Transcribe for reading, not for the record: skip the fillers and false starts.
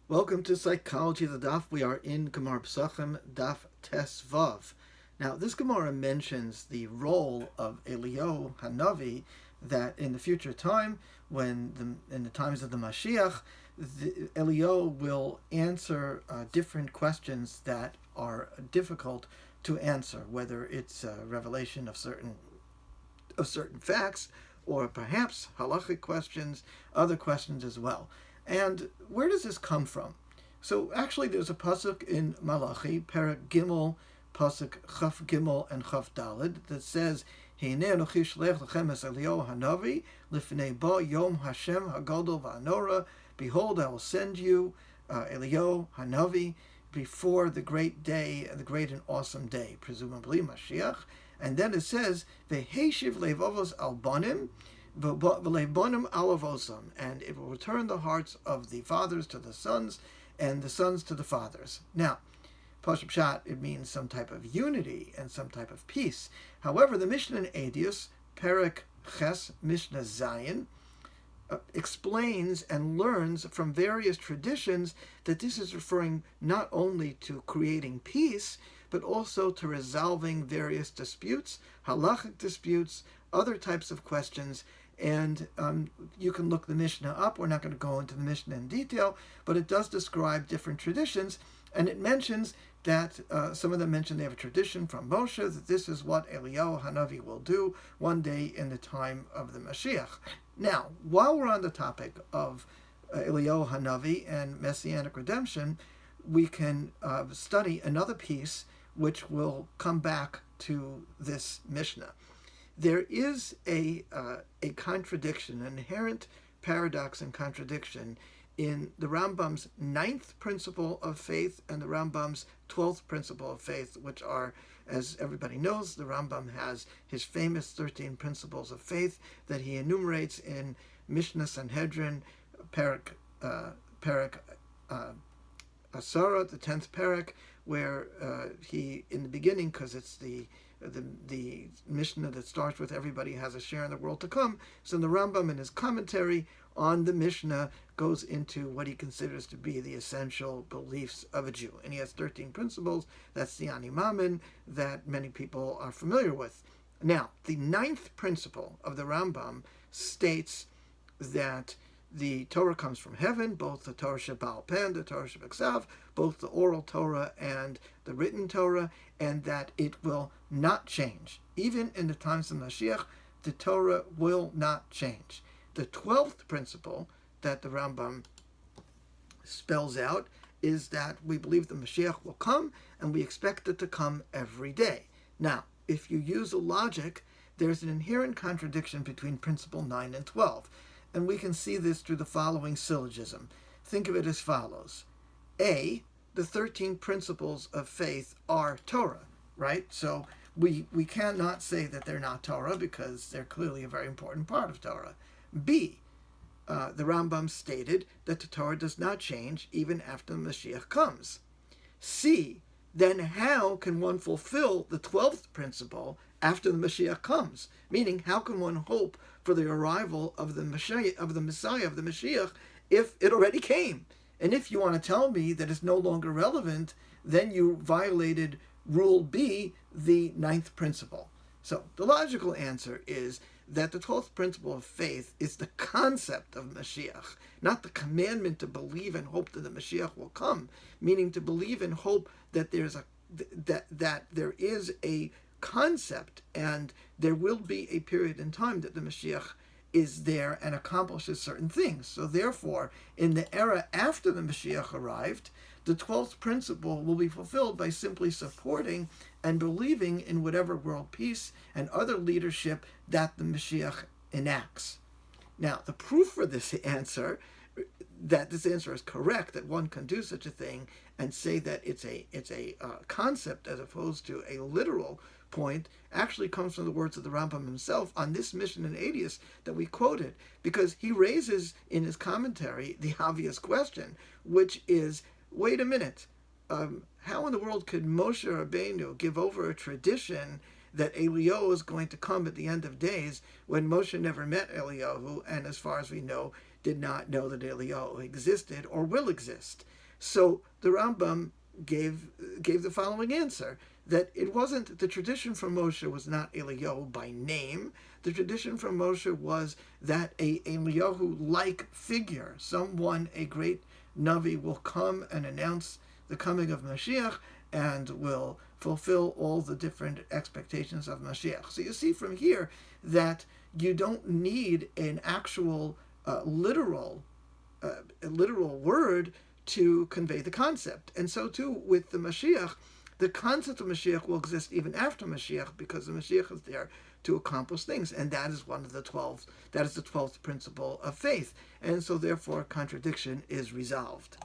Welcome to Psychology of the Daf. We are in Gemara Pesachim, Daf Tes Now, this Gemara mentions the role of Eliyahu Hanavi, that in the future time, in the times of the Mashiach, Eliyahu will answer different questions that are difficult to answer, whether it's a revelation of certain facts, or perhaps halachic questions, other questions as well. And where does this come from? So actually there's a pasuk in Malachi, Perek Gimel, pasuk Chaf Gimel and Chaf Daled, that says, Heinei Anochi shlech lechem es Eliyahu Hanavi, lifnei ba yom Hashem hagadol va'anora, behold, I will send you Eliyahu Hanavi before the great day, the great and awesome day, presumably Mashiach. And then it says, Veheshiv levavos albanim, and it will return the hearts of the fathers to the sons, and the sons to the fathers. Now, Pashup Pshat, it means some type of unity and some type of peace. However, the Mishnah in Edius, Perek Ches, Mishnah Zayin, explains and learns from various traditions that this is referring not only to creating peace, but also to resolving various disputes, halachic disputes, other types of questions. And you can look the Mishnah up. We're not going to go into the Mishnah in detail, but it does describe different traditions, and it mentions that some of them mention they have a tradition from Moshe that this is what Eliyahu Hanavi will do one day in the time of the Mashiach. Now, while we're on the topic of Eliyahu Hanavi and Messianic redemption, we can study another piece which will come back to this Mishnah. There is a contradiction, an inherent paradox and contradiction in the Rambam's 9th principle of faith and the Rambam's 12th principle of faith, which are, as everybody knows, the Rambam has his famous 13 principles of faith that he enumerates in Mishnah Sanhedrin, Perek Asara, the 10th Perek, where he, in the beginning, because it's the Mishnah that starts with everybody has a share in the world to come. So the Rambam, in his commentary on the Mishnah, goes into what he considers to be the essential beliefs of a Jew. And he has 13 principles. That's the Ani Mamin that many people are familiar with. Now, the 9th principle of the Rambam states that the Torah comes from heaven, both the Torah Shebaal Peh, the Torah Shebeksav, both the oral Torah and the written Torah, and that it will not change. Even in the times of Mashiach, the Torah will not change. The 12th principle that the Rambam spells out is that we believe the Mashiach will come, and we expect it to come every day. Now, if you use a logic, there's an inherent contradiction between principle 9 and 12. And we can see this through the following syllogism. Think of it as follows. A, the 13 principles of faith are Torah, right? So we cannot say that they're not Torah because they're clearly a very important part of Torah. B, the Rambam stated that the Torah does not change even after the Mashiach comes. C, then how can one fulfill the 12th principle after the Mashiach comes? Meaning, how can one hope for the arrival of the Messiah, of the Mashiach, if it already came? And if you want to tell me that it's no longer relevant, then you violated Rule B, the 9th principle. So the logical answer is that the 12th principle of faith is the concept of Mashiach, not the commandment to believe and hope that the Mashiach will come, meaning to believe and hope that that there is a concept and there will be a period in time that the Mashiach is there and accomplishes certain things. So therefore, in the era after the Mashiach arrived, the 12th principle will be fulfilled by simply supporting and believing in whatever world peace and other leadership that the Mashiach enacts. Now, the proof for this answer, that this answer is correct, that one can do such a thing and say that it's a concept as opposed to a literal point, actually comes from the words of the Rambam himself on this Mishnah in Edius that we quoted, because he raises in his commentary the obvious question, which is, wait a minute, how in the world could Moshe Rabbeinu give over a tradition that Eliyahu is going to come at the end of days when Moshe never met Eliyahu, and as far as we know, did not know that Eliyahu existed or will exist. So the Rambam gave the following answer, that it wasn't, the tradition from Moshe was not Eliyahu by name. The tradition from Moshe was that a Eliyahu-like figure, someone, a great Navi, will come and announce the coming of Mashiach and will fulfill all the different expectations of Mashiach. So you see from here that you don't need an actual literal word to convey the concept. And so too with the Mashiach, the concept of Mashiach will exist even after Mashiach, because the Mashiach is there to accomplish things, and that is one of the 12. That is the 12th principle of faith, and so therefore contradiction is resolved.